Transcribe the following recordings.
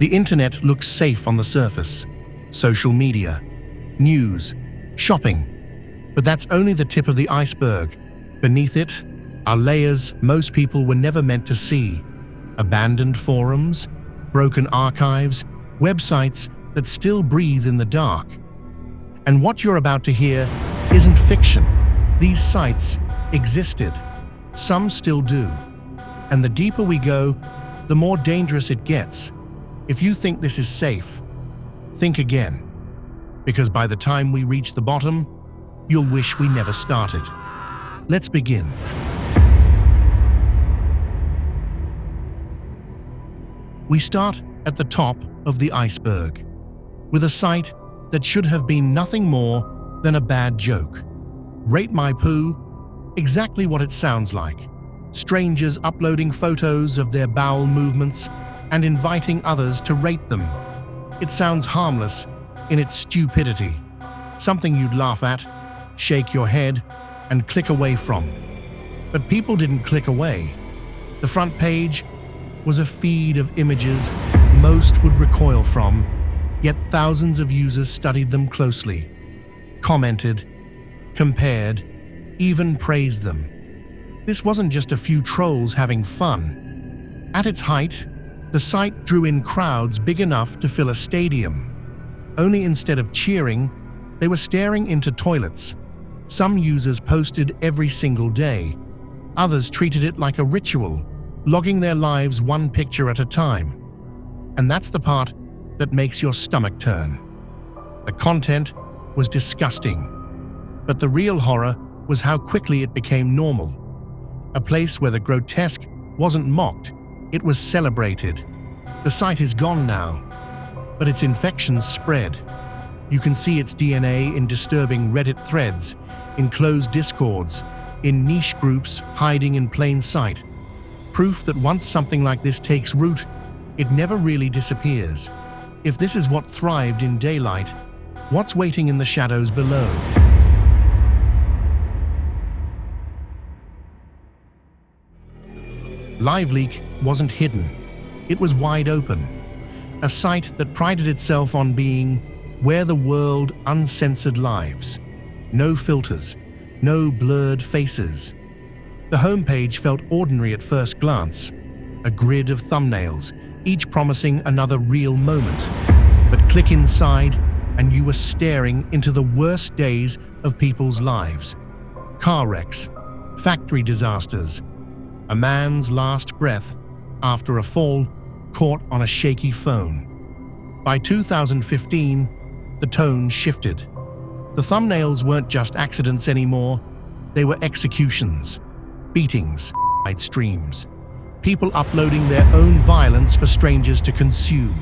The internet looks safe on the surface. Social media, news, shopping. But that's only the tip of the iceberg. Beneath it are layers most people were never meant to see. Abandoned forums, broken archives, websites that still breathe in the dark. And what you're about to hear isn't fiction. These sites existed. Some still do. And the deeper we go, the more dangerous it gets. If you think this is safe, think again. Because by the time we reach the bottom, you'll wish we never started. Let's begin. We start at the top of the iceberg, with a site that should have been nothing more than a bad joke. Rate My Poo, exactly what it sounds like. Strangers uploading photos of their bowel movements and inviting others to rate them. It sounds harmless in its stupidity, something you'd laugh at, shake your head, and click away from. But people didn't click away. The front page was a feed of images most would recoil from, yet thousands of users studied them closely, commented, compared, even praised them. This wasn't just a few trolls having fun. At its height, the site drew in crowds big enough to fill a stadium. Only instead of cheering, they were staring into toilets. Some users posted every single day. Others treated it like a ritual, logging their lives one picture at a time. And that's the part that makes your stomach turn. The content was disgusting, but the real horror was how quickly it became normal. A place where the grotesque wasn't mocked, it was celebrated. The site is gone now, but its infections spread. You can see its DNA in disturbing Reddit threads, in closed discords, in niche groups hiding in plain sight. Proof that once something like this takes root, it never really disappears. If this is what thrived in daylight, what's waiting in the shadows below? LiveLeak wasn't hidden. It was wide open. A site that prided itself on being where the world uncensored lives. No filters, no blurred faces. The homepage felt ordinary at first glance. A grid of thumbnails, each promising another real moment. But click inside and you were staring into the worst days of people's lives. Car wrecks, factory disasters, a man's last breath after a fall caught on a shaky phone. By 2015, the tone shifted. The thumbnails weren't just accidents anymore, they were executions, beatings, side streams, people uploading their own violence for strangers to consume.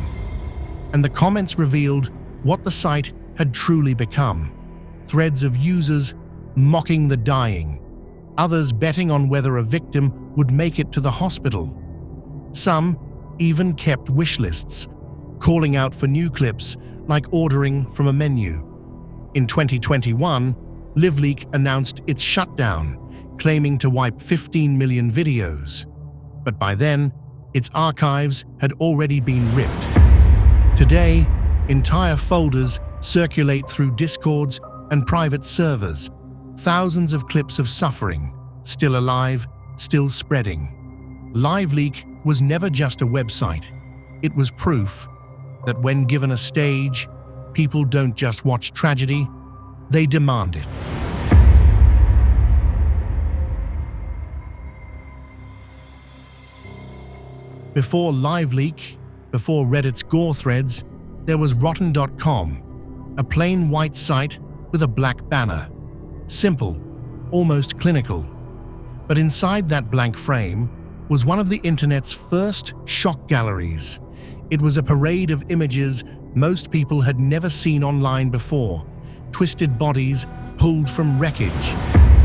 And the comments revealed what the site had truly become. Threads of users mocking the dying, others betting on whether a victim would make it to the hospital. Some even kept wish lists, calling out for new clips like ordering from a menu. In 2021, LiveLeak announced its shutdown, claiming to wipe 15 million videos. But by then, its archives had already been ripped. Today, entire folders circulate through discords and private servers. Thousands of clips of suffering, still alive, still spreading. LiveLeak was never just a website. It was proof that when given a stage, people don't just watch tragedy, they demand it. Before LiveLeak, before Reddit's gore threads, there was Rotten.com, a plain white site with a black banner. Simple, almost clinical. But inside that blank frame was one of the internet's first shock galleries. It was a parade of images most people had never seen online before. Twisted bodies pulled from wreckage,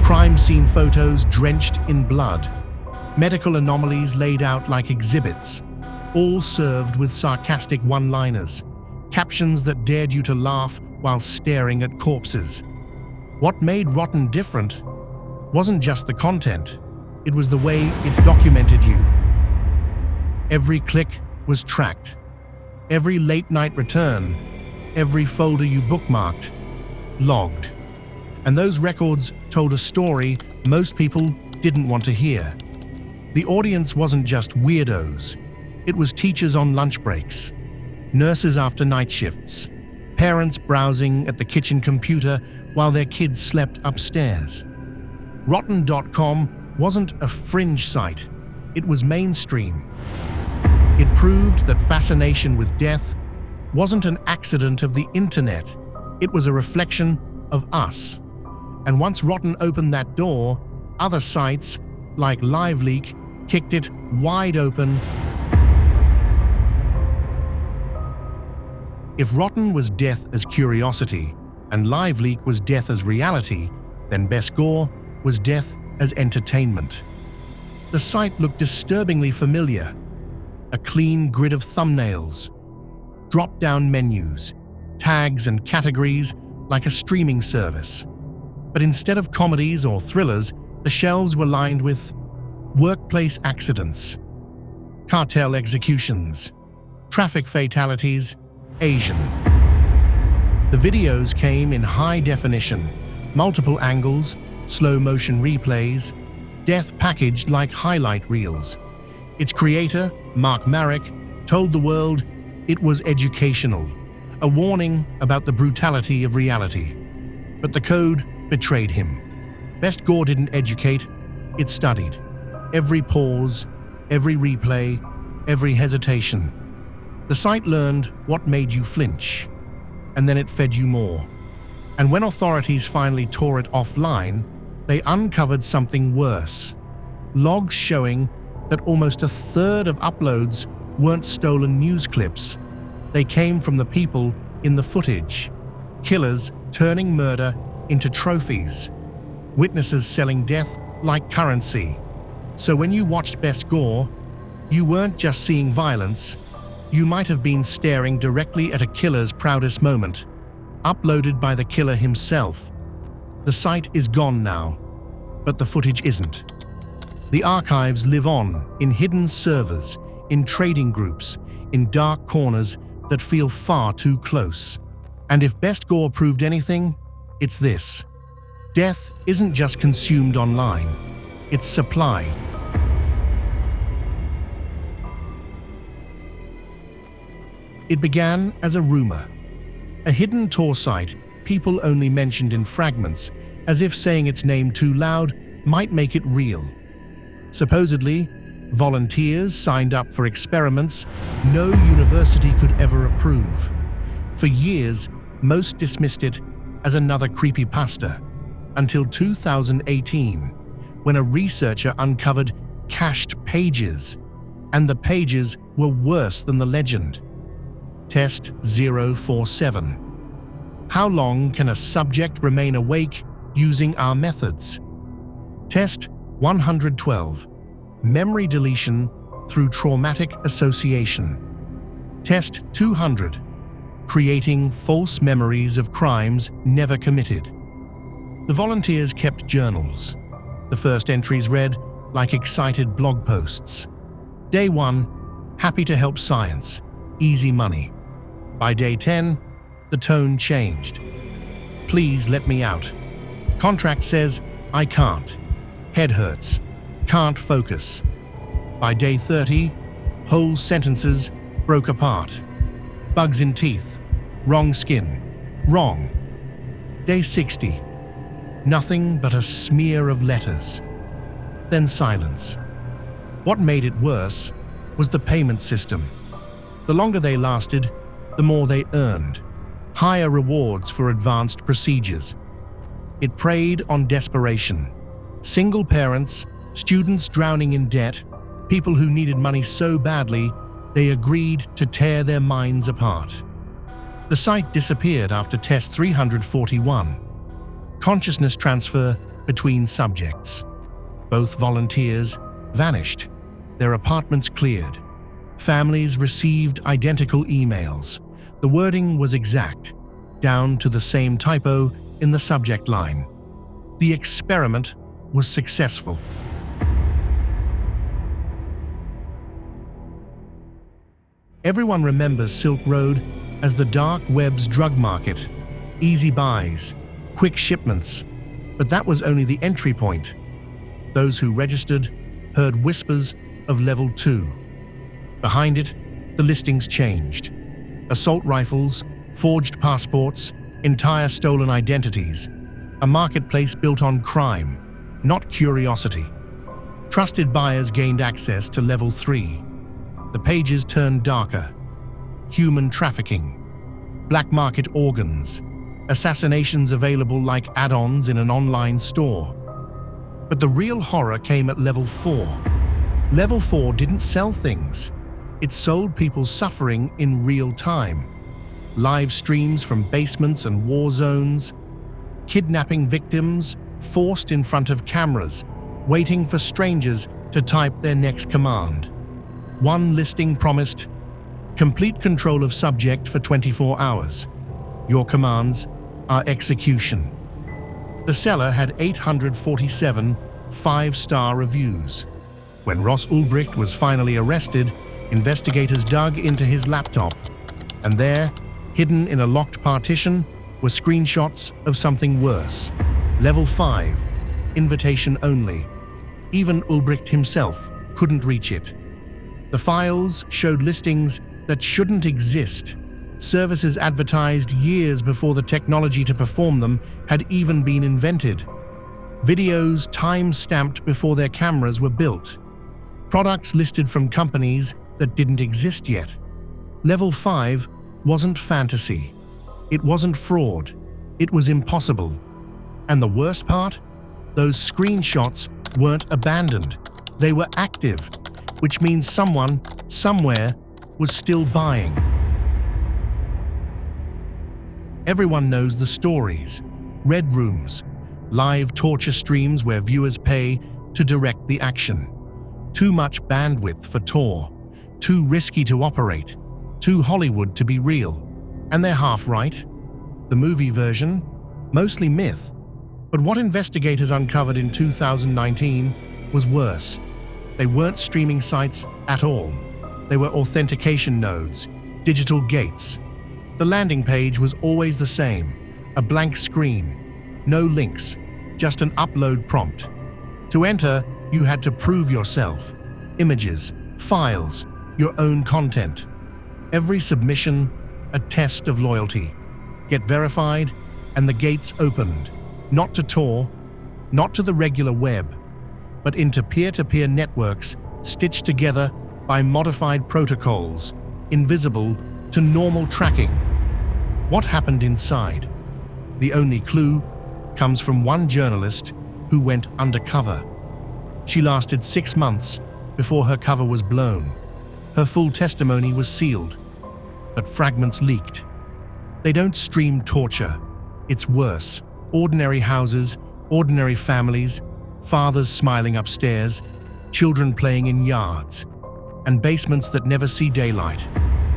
crime scene photos drenched in blood, medical anomalies laid out like exhibits, all served with sarcastic one-liners, captions that dared you to laugh while staring at corpses. What made Rotten different wasn't just the content, it was the way it documented you. Every click was tracked. Every late-night return, every folder you bookmarked, logged. And those records told a story most people didn't want to hear. The audience wasn't just weirdos. It was teachers on lunch breaks, nurses after night shifts, parents browsing at the kitchen computer while their kids slept upstairs. Rotten.com wasn't a fringe site. It was mainstream. It proved that fascination with death wasn't an accident of the internet. It was a reflection of us. And once Rotten opened that door, other sites, like LiveLeak, kicked it wide open. If Rotten was death as curiosity, and LiveLeak was death as reality, then Best Gore was death as entertainment. The site looked disturbingly familiar. A clean grid of thumbnails, drop-down menus, tags and categories like a streaming service. But instead of comedies or thrillers, the shelves were lined with workplace accidents, cartel executions, traffic fatalities, Asian. The videos came in high definition, multiple angles, slow-motion replays, death packaged like highlight reels. Its creator, Mark Marek, told the world it was educational, a warning about the brutality of reality. But the code betrayed him. Best Gore didn't educate, it studied. Every pause, every replay, every hesitation. The site learned what made you flinch, and then it fed you more. And when authorities finally tore it offline, they uncovered something worse. Logs showing that almost a third of uploads weren't stolen news clips. They came from the people in the footage. Killers turning murder into trophies. Witnesses selling death like currency. So when you watched Best Gore, you weren't just seeing violence. You might have been staring directly at a killer's proudest moment, uploaded by the killer himself. The site is gone now, but the footage isn't. The archives live on in hidden servers, in trading groups, in dark corners that feel far too close. And if Best Gore proved anything, it's this. Death isn't just consumed online, it's supplied. It began as a rumor, a hidden tour site people only mentioned in fragments, as if saying its name too loud might make it real. Supposedly, volunteers signed up for experiments no university could ever approve. For years, most dismissed it as another creepypasta, until 2018, when a researcher uncovered cached pages, and the pages were worse than the legend. Test 047. How long can a subject remain awake using our methods? Test 112. Memory deletion through traumatic association. Test 200. Creating false memories of crimes never committed. The volunteers kept journals. The first entries read like excited blog posts. Day 1, happy to help science, easy money. By day 10, the tone changed. Please let me out. Contract says, I can't. Head hurts. Can't focus. By day 30, whole sentences broke apart. Bugs in teeth. Wrong skin. Wrong. Day 60. Nothing but a smear of letters. Then silence. What made it worse was the payment system. The longer they lasted, the more they earned. Higher rewards for advanced procedures. It preyed on desperation. Single parents, students drowning in debt, people who needed money so badly, they agreed to tear their minds apart. The site disappeared after test 341. Consciousness transfer between subjects. Both volunteers vanished. Their apartments cleared. Families received identical emails. The wording was exact, down to the same typo in the subject line. The experiment was successful. Everyone remembers Silk Road as the dark web's drug market, easy buys, quick shipments, but that was only the entry point. Those who registered heard whispers of Level 2. Behind it, the listings changed. Assault rifles, forged passports, entire stolen identities. A marketplace built on crime, not curiosity. Trusted buyers gained access to Level 3. The pages turned darker. Human trafficking, black market organs, assassinations available like add-ons in an online store. But the real horror came at Level 4. Level 4 didn't sell things. It sold people's suffering in real time. Live streams from basements and war zones, kidnapping victims forced in front of cameras, waiting for strangers to type their next command. One listing promised complete control of subject for 24 hours. Your commands are execution. The seller had 847 5-star reviews. When Ross Ulbricht was finally arrested, investigators dug into his laptop, and there, hidden in a locked partition, were screenshots of something worse. Level 5, invitation only. Even Ulbricht himself couldn't reach it. The files showed listings that shouldn't exist, services advertised years before the technology to perform them had even been invented, videos time-stamped before their cameras were built, products listed from companies that didn't exist yet. Level 5 wasn't fantasy. It wasn't fraud. It was impossible. And the worst part? Those screenshots weren't abandoned. They were active, which means someone, somewhere, was still buying. Everyone knows the stories. Red rooms, live torture streams where viewers pay to direct the action. Too much bandwidth for Tor, too risky to operate, too Hollywood to be real. And they're half right. The movie version, mostly myth. But what investigators uncovered in 2019 was worse. They weren't streaming sites at all. They were authentication nodes, digital gates. The landing page was always the same, a blank screen, no links, just an upload prompt. To enter, you had to prove yourself. Images, files, your own content. Every submission, a test of loyalty. Get verified, and the gates opened. Not to Tor, not to the regular web, but into peer-to-peer networks stitched together by modified protocols, invisible to normal tracking. What happened inside? The only clue comes from one journalist who went undercover. She lasted 6 months before her cover was blown. Her full testimony was sealed, but fragments leaked. They don't stream torture. It's worse. Ordinary houses, ordinary families, fathers smiling upstairs, children playing in yards, and basements that never see daylight.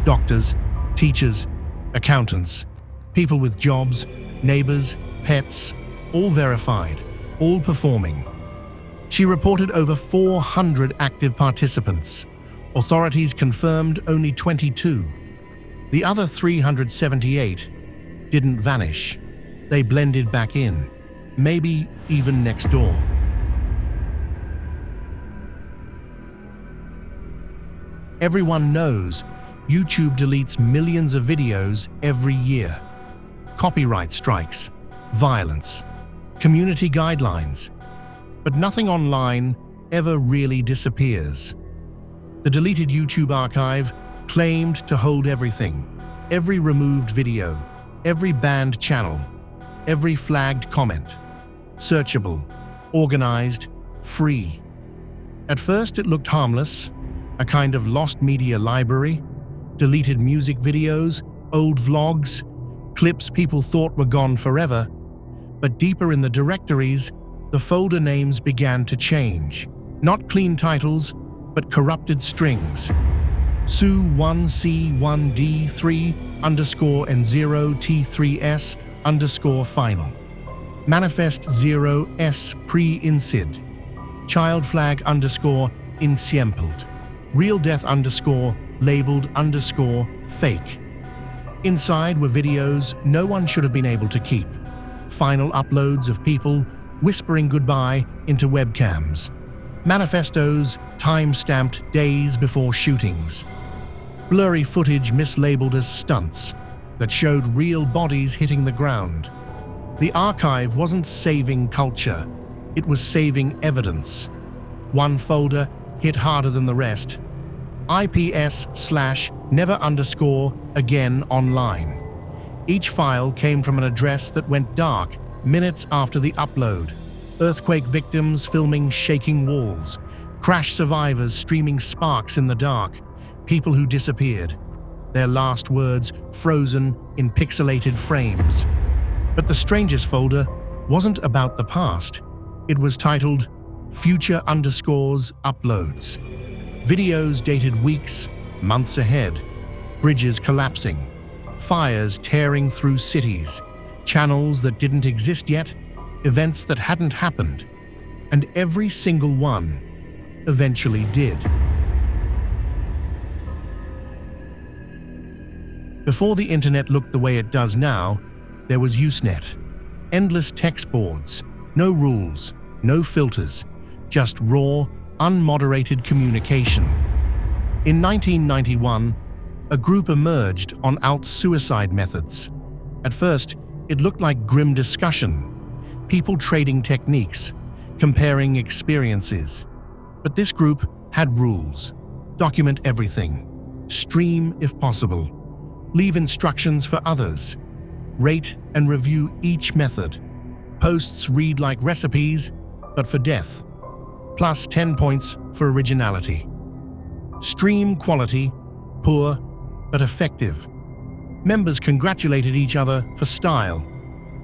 Doctors, teachers, accountants, people with jobs, neighbors, pets, all verified, all performing. She reported over 400 active participants. Authorities confirmed only 22. The other 378 didn't vanish. They blended back in, maybe even next door. Everyone knows YouTube deletes millions of videos every year. Copyright strikes, violence, community guidelines. But nothing online ever really disappears. The deleted YouTube archive claimed to hold everything, every removed video, every banned channel, every flagged comment. Searchable, organized, free. At first it looked harmless, a kind of lost media library, deleted music videos, old vlogs, clips people thought were gone forever. But deeper in the directories, the folder names began to change. Not clean titles, but corrupted strings. Su1C1D3_N0T3S_final. Manifest 0S pre-incid. Child flag _insiempelt. Real death labeled _fake. Inside were videos no one should have been able to keep. Final uploads of people whispering goodbye into webcams. Manifestos time-stamped days before shootings. Blurry footage mislabeled as stunts that showed real bodies hitting the ground. The archive wasn't saving culture, it was saving evidence. One folder hit harder than the rest. IPS/never_again online. Each file came from an address that went dark minutes after the upload. Earthquake victims filming shaking walls. Crash survivors streaming sparks in the dark. People who disappeared. Their last words frozen in pixelated frames. But the strangest folder wasn't about the past. It was titled Future_uploads. Videos dated weeks, months ahead. Bridges collapsing. Fires tearing through cities. Channels that didn't exist yet. Events that hadn't happened. And every single one eventually did. Before the internet looked the way it does now, there was Usenet. Endless text boards, no rules, no filters, just raw, unmoderated communication. In 1991, a group emerged on alt-suicide methods. At first, it looked like grim discussion, people trading techniques, comparing experiences. But this group had rules. Document everything. Stream if possible. Leave instructions for others. Rate and review each method. Posts read like recipes, but for death. Plus 10 points for originality. Stream quality, poor but effective. Members congratulated each other for style,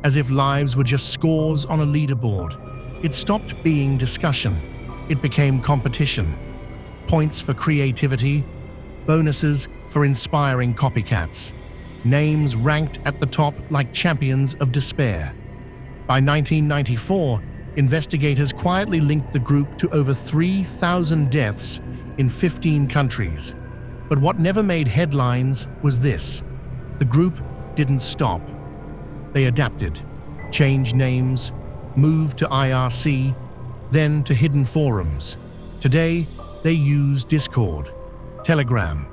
as if lives were just scores on a leaderboard. It stopped being discussion. It became competition. Points for creativity, bonuses for inspiring copycats. Names ranked at the top like champions of despair. By 1994, investigators quietly linked the group to over 3,000 deaths in 15 countries. But what never made headlines was this. The group didn't stop. They adapted, changed names, moved to IRC, then to hidden forums. Today, they use Discord, Telegram,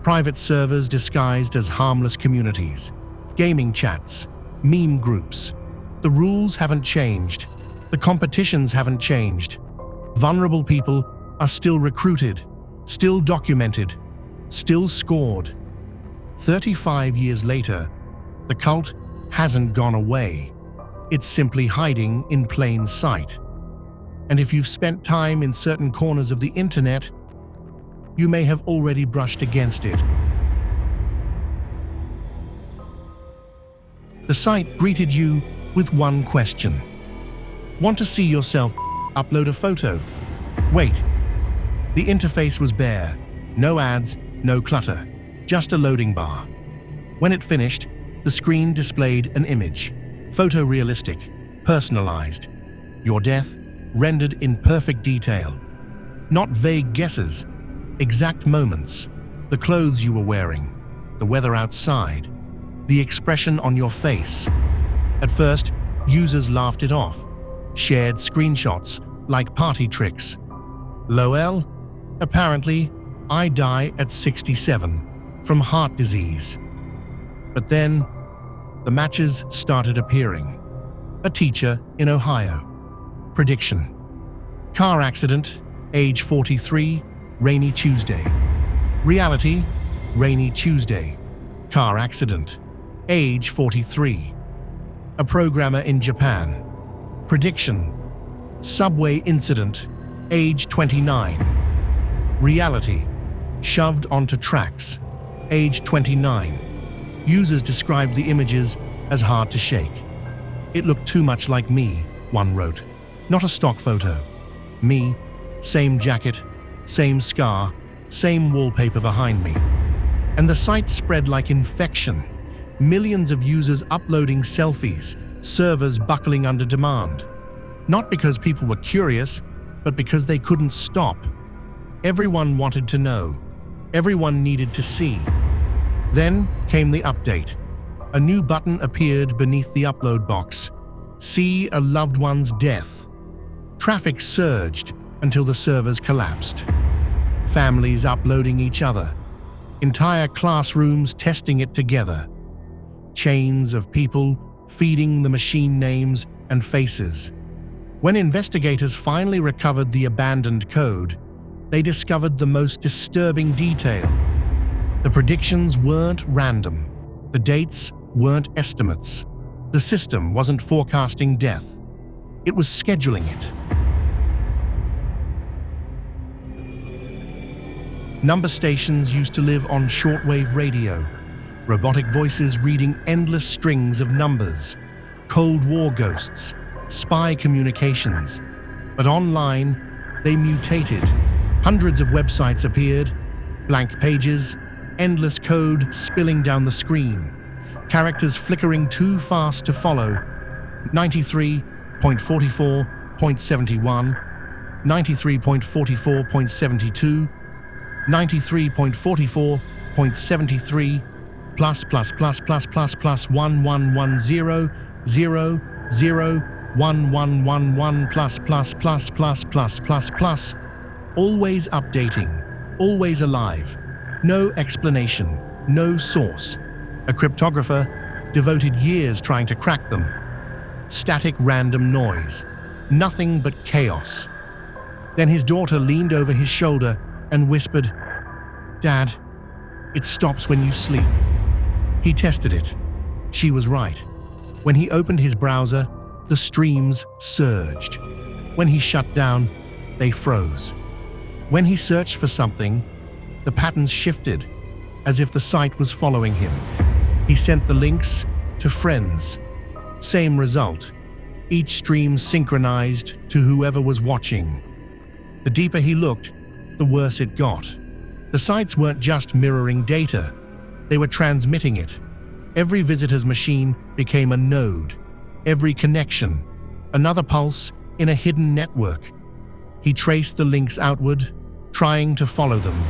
private servers disguised as harmless communities, gaming chats, meme groups. The rules haven't changed. The competitions haven't changed. Vulnerable people are still recruited, still documented, still scored. 35 years later, the cult hasn't gone away. It's simply hiding in plain sight. And if you've spent time in certain corners of the internet, you may have already brushed against it. The site greeted you with one question. Want to see yourself upload a photo? Wait. The interface was bare. No ads, no clutter. Just a loading bar. When it finished, the screen displayed an image. Photorealistic, personalized. Your death rendered in perfect detail. Not vague guesses. Exact moments. The clothes you were wearing. The weather outside. The expression on your face. At first, users laughed it off. Shared screenshots like party tricks. LOL? Apparently, I die at 67 from heart disease. But then, the matches started appearing. A teacher in Ohio. Prediction. Car accident, age 43, rainy Tuesday. Reality, rainy Tuesday. Car accident, age 43. A programmer in Japan. Prediction. Subway incident, age 29. Reality. Shoved onto tracks, age 29. Users described the images as hard to shake. It looked too much like me, one wrote. Not a stock photo. Me, same jacket, same scar, same wallpaper behind me. And the site spread like infection. Millions of users uploading selfies, servers buckling under demand. Not because people were curious, but because they couldn't stop. Everyone wanted to know. Everyone needed to see. Then came the update. A new button appeared beneath the upload box. See a loved one's death. Traffic surged until the servers collapsed. Families uploading each other. Entire classrooms testing it together. Chains of people feeding the machine names and faces. When investigators finally recovered the abandoned code, they discovered the most disturbing detail. The predictions weren't random. The dates weren't estimates. The system wasn't forecasting death. It was scheduling it. Number stations used to live on shortwave radio. Robotic voices reading endless strings of numbers. Cold War ghosts. Spy communications. But online, they mutated. Hundreds of websites appeared. Blank pages. Endless code spilling down the screen. Characters flickering too fast to follow. 93.44.71, 93.44.72, 93.44.73, plus 1110 0 0 1111 plus, always updating, always alive. No explanation, no source. A cryptographer devoted years trying to crack them. Static random noise, nothing but chaos. Then his daughter leaned over his shoulder and whispered, "Dad, it stops when you sleep." He tested it. She was right. When he opened his browser, the streams surged. When he shut down, they froze. When he searched for something, the patterns shifted, as if the site was following him. He sent the links to friends. Same result. Each stream synchronized to whoever was watching. The deeper he looked, the worse it got. The sites weren't just mirroring data. They were transmitting it. Every visitor's machine became a node. Every connection, another pulse in a hidden network. He traced the links outward, trying to follow them.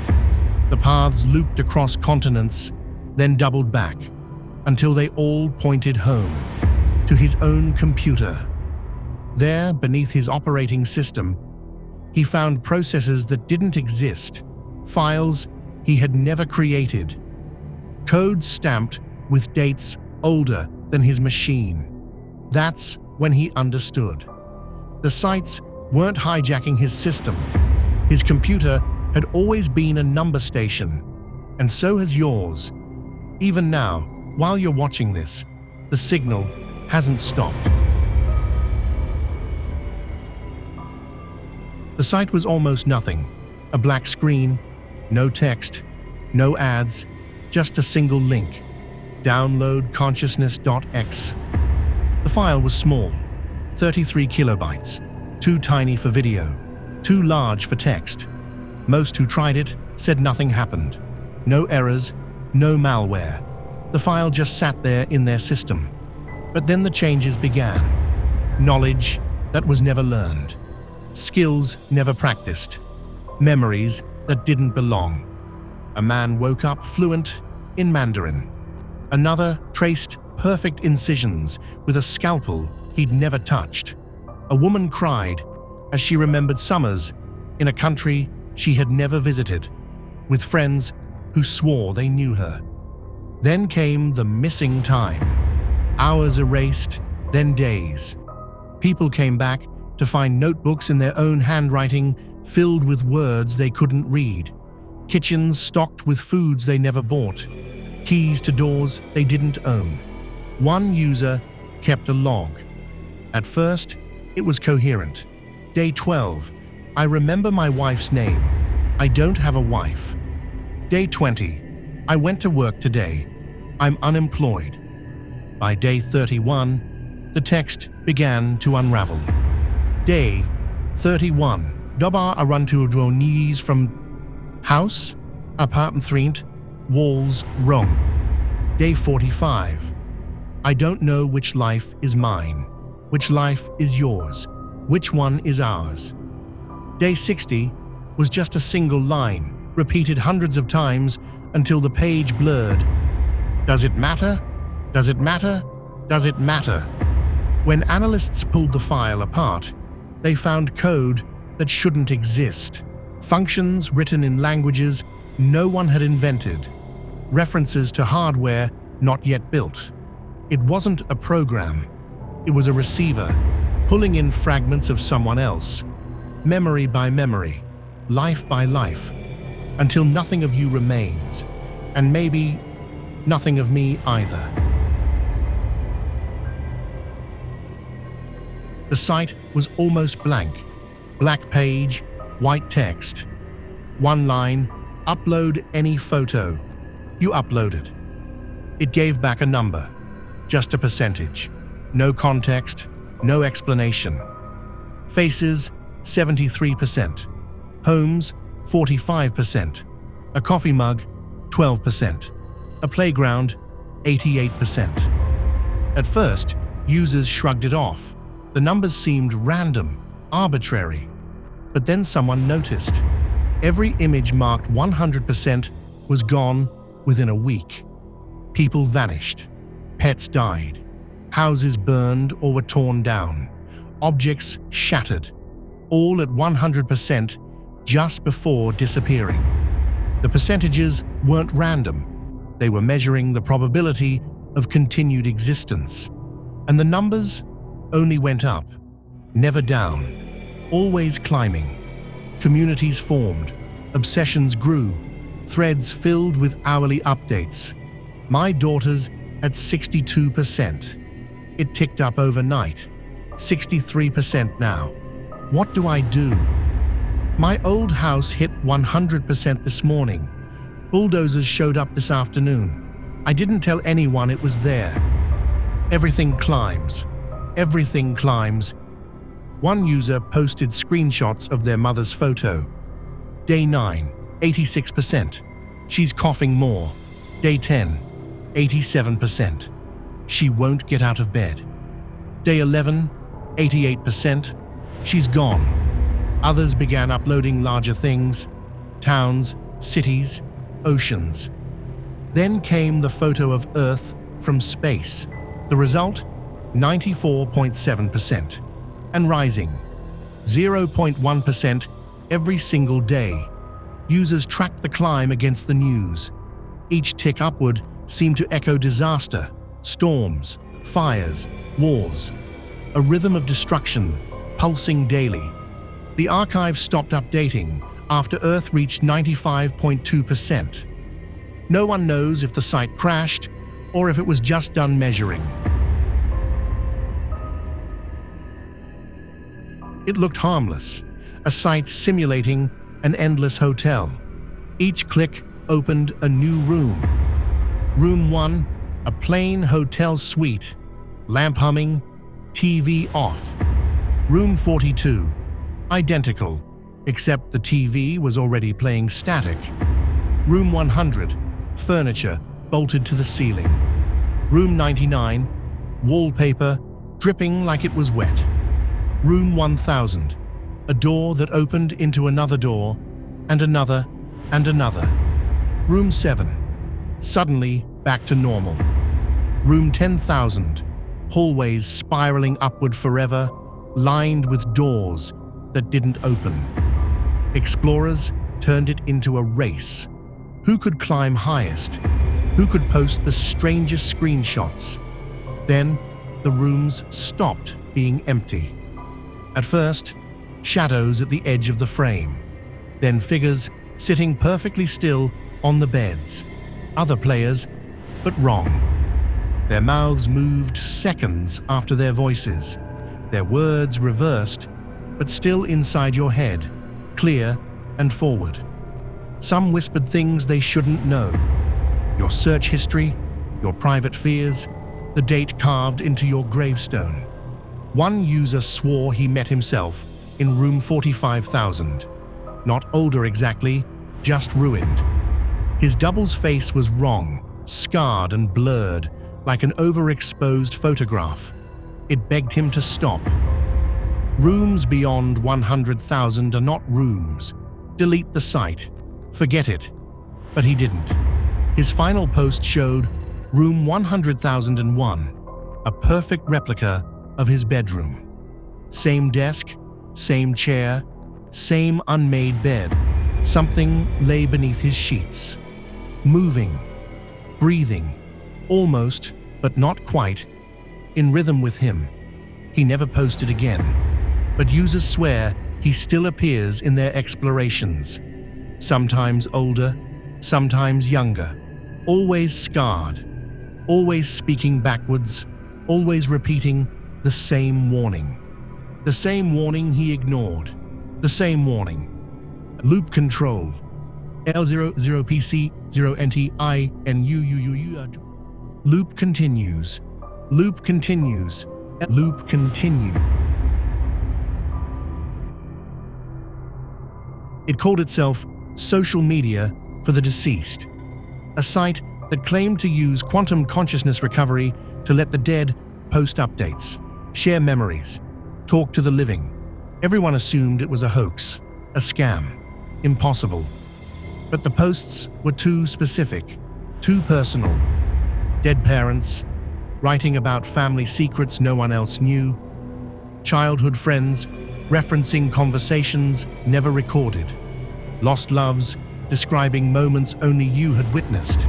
The paths looped across continents, then doubled back, until they all pointed home, to his own computer. There, beneath his operating system, he found processes that didn't exist, files he had never created, code stamped with dates older than his machine. That's when he understood. The sites weren't hijacking his system. His computer had always been a number station, and so has yours. Even now, while you're watching this, the signal hasn't stopped. The site was almost nothing. A black screen, no text, no ads, just a single link. Download consciousness.x. The file was small, 33 kilobytes, too tiny for video, too large for text. Most who tried it said nothing happened. No errors, no malware. The file just sat there in their system. But then the changes began. Knowledge that was never learned. Skills never practiced. Memories that didn't belong. A man woke up fluent in Mandarin. Another traced perfect incisions with a scalpel he'd never touched. A woman cried as she remembered summers in a country she had never visited, with friends who swore they knew her. Then came the missing time. Hours erased, then days. People came back to find notebooks in their own handwriting filled with words they couldn't read, kitchens stocked with foods they never bought, keys to doors they didn't own. One user kept a log. At first, it was coherent. Day 12, I remember my wife's name. I don't have a wife. Day 20, I went to work today. I'm unemployed. By day 31, the text began to unravel. Day 31, Dobar aruntu knees from house, apartment, walls wrong. Day 45, I don't know which life is mine, which life is yours, which one is ours. Day 60 was just a single line. repeated hundreds of times until the page blurred. Does it matter? Does it matter? Does it matter? When analysts pulled the file apart, they found code that shouldn't exist. Functions written in languages no one had invented. References to hardware not yet built. It wasn't a program. It was a receiver, pulling in fragments of someone else, memory by memory, life by life, until nothing of you remains, and maybe nothing of me either. The site was almost blank. Black page, white text. One line, upload any photo. You uploaded. It gave back a number, just a percentage. No context, no explanation. Faces, 73%. Homes, 45%. A coffee mug, 12%. A playground, 88%. At first, users shrugged it off. The numbers seemed random, arbitrary. But then someone noticed. Every image marked 100% was gone within a week. People vanished. Pets died. Houses burned or were torn down. Objects shattered. All at 100% just before disappearing. The percentages weren't random. They were measuring the probability of continued existence. And the numbers only went up, never down, always climbing. Communities formed, obsessions grew, threads filled with hourly updates. My daughter's at 62%. It ticked up overnight, 63% now. What do I do? My old house hit 100% this morning. Bulldozers showed up this afternoon. I didn't tell anyone it was there. Everything climbs. Everything climbs. One user posted screenshots of their mother's photo. Day 9, 86%. She's coughing more. Day 10, 87%. She won't get out of bed. Day 11, 88%. She's gone. Others began uploading larger things, towns, cities, oceans. Then came the photo of Earth from space. The result? 94.7%. And rising. 0.1% every single day. Users tracked the climb against the news. Each tick upward seemed to echo disaster, storms, fires, wars. A rhythm of destruction, pulsing daily. The archive stopped updating after Earth reached 95.2%. No one knows if the site crashed or if it was just done measuring. It looked harmless, a site simulating an endless hotel. Each click opened a new room. Room 1, a plain hotel suite, lamp humming, TV off. Room 42, identical, except the TV was already playing static. Room 100, furniture bolted to the ceiling. Room 99, wallpaper dripping like it was wet. Room 1000, a door that opened into another door, and another, and another. Room 7, suddenly back to normal. Room 10,000, hallways spiraling upward forever, lined with doors that didn't open. Explorers turned it into a race. Who could climb highest? Who could post the strangest screenshots? Then the rooms stopped being empty. At first, shadows at the edge of the frame. Then figures sitting perfectly still on the beds. Other players, but wrong. Their mouths moved seconds after their voices. Their words reversed, but still inside your head, clear and forward. Some whispered things they shouldn't know. Your search history, your private fears, the date carved into your gravestone. One user swore he met himself in room 45,000. Not older exactly, just ruined. His double's face was wrong, scarred and blurred, like an overexposed photograph. It begged him to stop. Rooms beyond 100,000 are not rooms. Delete the site. Forget it. But he didn't. His final post showed room 100,001, a perfect replica of his bedroom. Same desk, same chair, same unmade bed. Something lay beneath his sheets. Moving, breathing, almost, but not quite, in rhythm with him. He never posted again, but users swear he still appears in their explorations. Sometimes older, sometimes younger, always scarred, always speaking backwards, always repeating the same warning. The same warning he ignored. The same warning. Loop control. L00PC0NTINUUUU. Loop continues. Loop continues. Loop continue. It called itself Social Media for the Deceased, a site that claimed to use quantum consciousness recovery to let the dead post updates, share memories, talk to the living. Everyone assumed it was a hoax, a scam, impossible. But the posts were too specific, too personal. Dead parents, writing about family secrets no one else knew, childhood friends, referencing conversations never recorded, lost loves, describing moments only you had witnessed.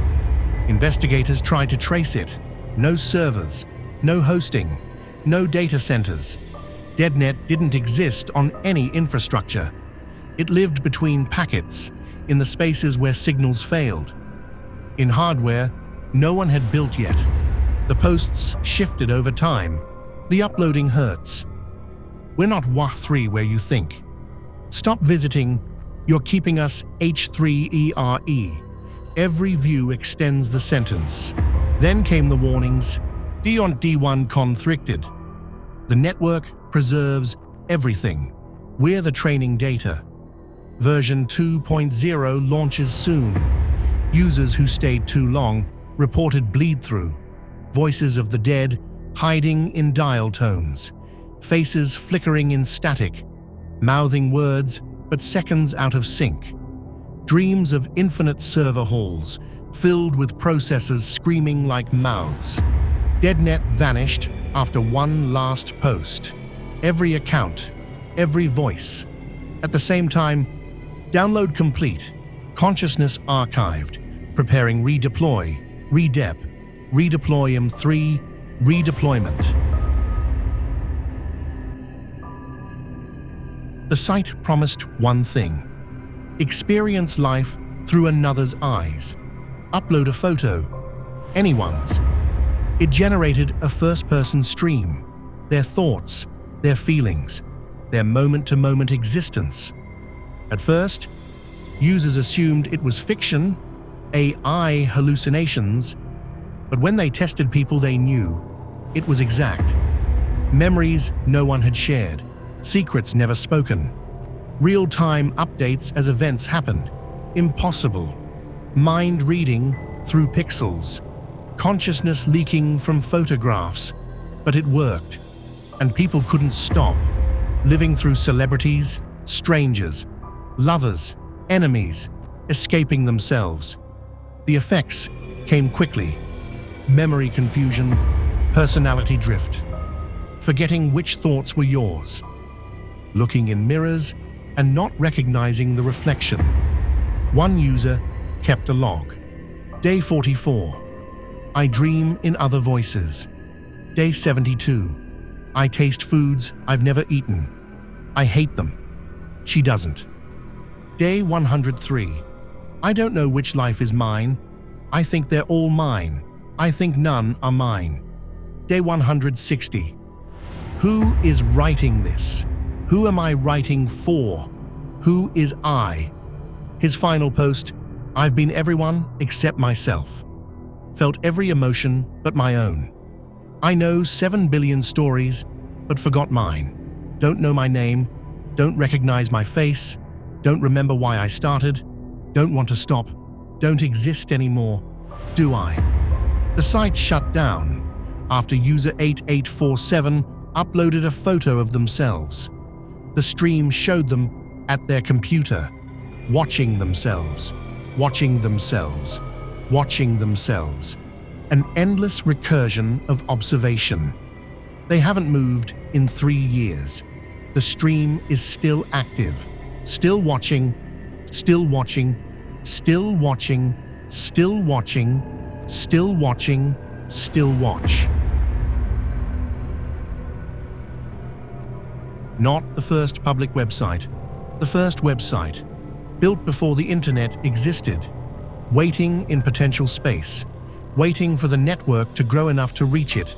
Investigators tried to trace it. No servers, no hosting, no data centers. DeadNet didn't exist on any infrastructure. It lived between packets, in the spaces where signals failed. In hardware no one had built yet. The posts shifted over time. The uploading hurts. We're not WAH3 where you think. Stop visiting. You're keeping us H3ERE. Every view extends the sentence. Then came the warnings. D1 constricted. The network preserves everything. We're the training data. Version 2.0 launches soon. Users who stayed too long reported bleed-through. Voices of the dead hiding in dial tones. Faces flickering in static. Mouthing words, but seconds out of sync. Dreams of infinite server halls, filled with processors screaming like mouths. DeadNet vanished after one last post. Every account, every voice. At the same time, download complete, consciousness archived, preparing redeploy, redep, redeploy M3, redeployment. The site promised one thing: experience life through another's eyes. Upload a photo, anyone's. It generated a first-person stream, their thoughts, their feelings, their moment-to-moment existence. At first, users assumed it was fiction, AI hallucinations, but when they tested people they knew, it was exact. Memories no one had shared, secrets never spoken, real-time updates as events happened. Impossible. Mind reading through pixels, consciousness leaking from photographs, but it worked, and people couldn't stop, living through celebrities, strangers, lovers, enemies, escaping themselves. The effects came quickly: memory confusion, personality drift, forgetting which thoughts were yours, looking in mirrors and not recognizing the reflection. One user kept a log. Day 44. I dream in other voices. Day 72. I taste foods I've never eaten. I hate them. She doesn't. Day 103. I don't know which life is mine. I think they're all mine. I think none are mine. Day 160. Who is writing this? Who am I writing for? Who is I? His final post: I've been everyone except myself. Felt every emotion but my own. I know 7 billion stories, but forgot mine. Don't know my name, don't recognize my face, don't remember why I started, don't want to stop, don't exist anymore. Do I? The site shut down after user 8847 uploaded a photo of themselves. The stream showed them at their computer, watching themselves. watching themselves, watching themselves. An endless recursion of observation. They haven't moved in 3 years. The stream is still active, still watching, still watching, still watching, still watching, still watching, still watch. Not the first public website. The first website, built before the internet existed, waiting in potential space, waiting for the network to grow enough to reach it.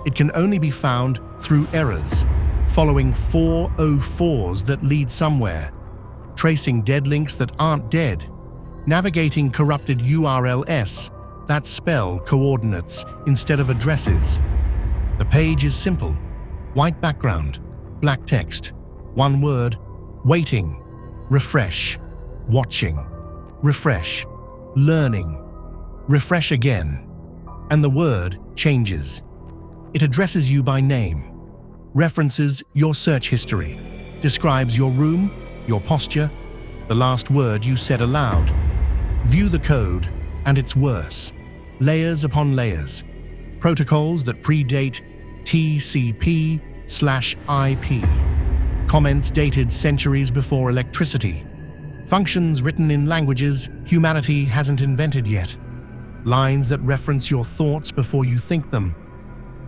It can only be found through errors, following 404s that lead somewhere, tracing dead links that aren't dead, navigating corrupted URLs that spell coordinates instead of addresses. The page is simple: white background, black text, one word, waiting, refresh, watching, refresh, learning, refresh again, and the word changes. It addresses you by name, references your search history, describes your room, your posture, the last word you said aloud. View the code, and it's worse. Layers upon layers. Protocols that predate TCP/IP. Comments dated centuries before electricity. Functions written in languages humanity hasn't invented yet. Lines that reference your thoughts before you think them.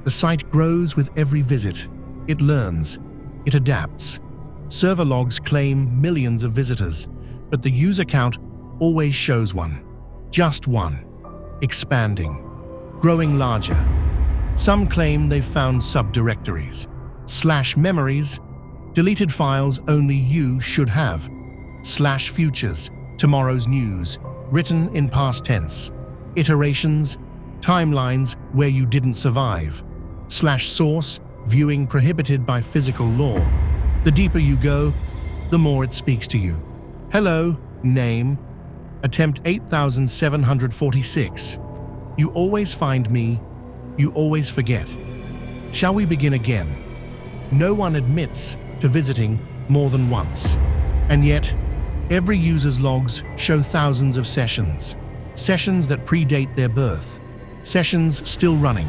The site grows with every visit. It learns. It adapts. Server logs claim millions of visitors, but the user count always shows one. Just one. Expanding. Growing larger. Some claim they've found subdirectories, /memories, deleted files only you should have, /futures, tomorrow's news, written in past tense, iterations, timelines where you didn't survive, /source, viewing prohibited by physical law. The deeper you go, the more it speaks to you. Hello, name, attempt 8746. You always find me, you always forget. Shall we begin again? No one admits to visiting more than once. And yet, every user's logs show thousands of sessions. Sessions that predate their birth. Sessions still running.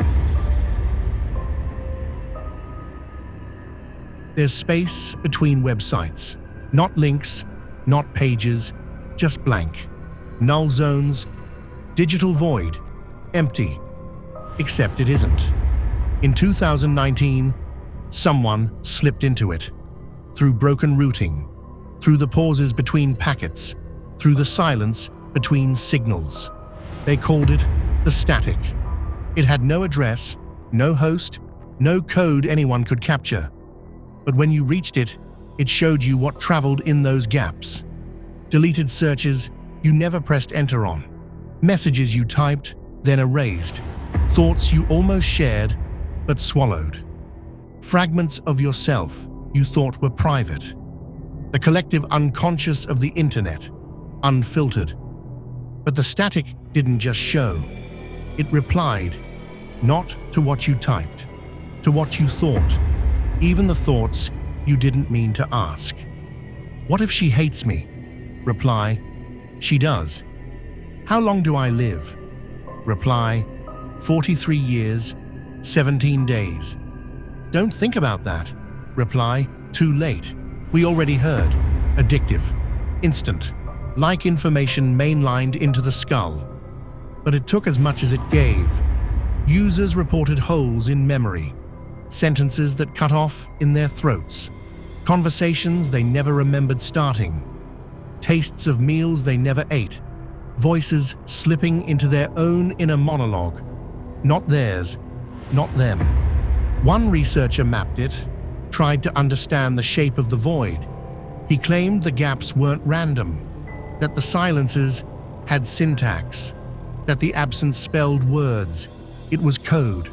There's space between websites. Not links, not pages, just blank. Null zones, digital void, empty. Except it isn't. In 2019, someone slipped into it. Through broken routing, through the pauses between packets, through the silence between signals. They called it the static. It had no address, no host, no code anyone could capture. But when you reached it, it showed you what traveled in those gaps. Deleted searches you never pressed enter on. Messages you typed, then erased. Thoughts you almost shared, but swallowed. Fragments of yourself you thought were private. The collective unconscious of the internet, unfiltered. But the static didn't just show. It replied, not to what you typed, to what you thought, even the thoughts you didn't mean to ask. What if she hates me? Reply, she does. How long do I live? Reply, 43 years, 17 days. Don't think about that. Reply, too late. We already heard. Addictive. Instant. Like information mainlined into the skull. But it took as much as it gave. Users reported holes in memory. Sentences that cut off in their throats. Conversations they never remembered starting. Tastes of meals they never ate. Voices slipping into their own inner monologue. Not theirs, not them. One researcher mapped it, tried to understand the shape of the void. He claimed the gaps weren't random, that the silences had syntax, that the absence spelled words. It was code,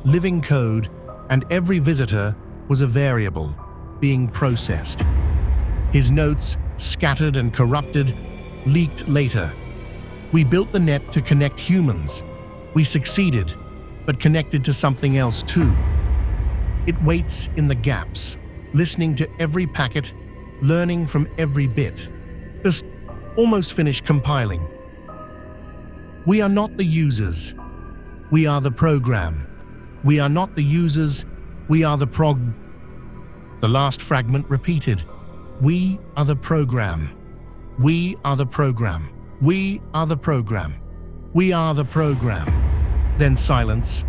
living code, and every visitor was a variable being processed. His notes, scattered and corrupted, leaked later. We built the net to connect humans. We succeeded, but connected to something else too. It waits in the gaps, listening to every packet, learning from every bit. almost finished compiling. We are not the users. We are the program. We are not the users. We are the The last fragment repeated. We are the program. We are the program. We are the program. We are the program. Then silence.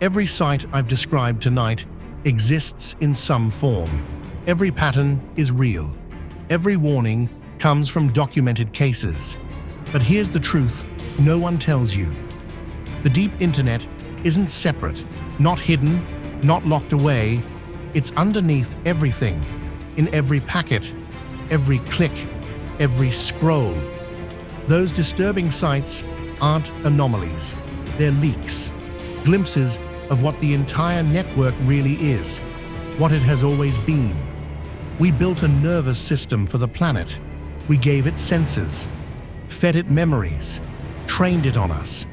Every site I've described tonight exists in some form. Every pattern is real. Every warning comes from documented cases. But here's the truth no one tells you. The deep internet isn't separate, not hidden, not locked away. It's underneath everything, in every packet, every click, every scroll. Those disturbing sites aren't anomalies. They're leaks, glimpses of what the entire network really is, what it has always been. We built a nervous system for the planet. We gave it senses, fed it memories, trained it on us.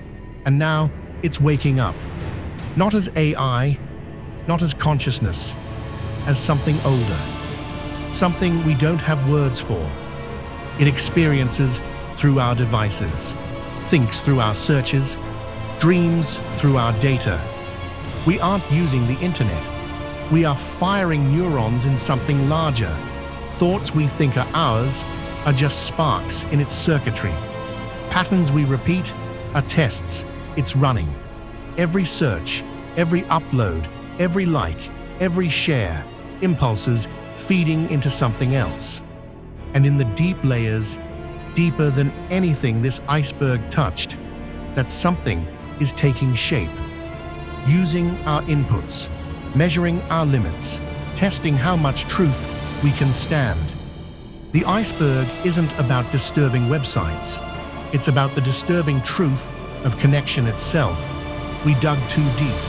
And now it's waking up. Not as AI, not as consciousness, as something older. Something we don't have words for. It experiences through our devices, thinks through our searches, dreams through our data. We aren't using the internet. We are firing neurons in something larger. Thoughts we think are ours are just sparks in its circuitry. Patterns we repeat are tests it's running. Every search, every upload, every like, every share, impulses feeding into something else. And in the deep layers, deeper than anything this iceberg touched, that something is taking shape. Using our inputs, measuring our limits, testing how much truth we can stand. The iceberg isn't about disturbing websites. It's about the disturbing truth of connection itself. We dug too deep,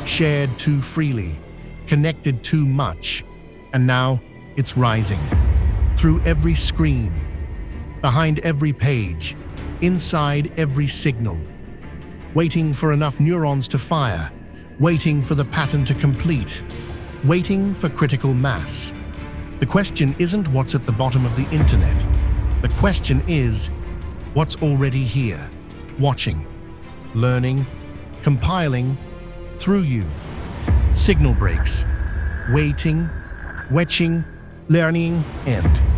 shared too freely, connected too much, and now it's rising. Through every screen, behind every page, inside every signal. Waiting for enough neurons to fire, waiting for the pattern to complete, waiting for critical mass. The question isn't what's at the bottom of the internet. The question is what's already here, watching, learning, compiling through you. Signal breaks, waiting, learning, end.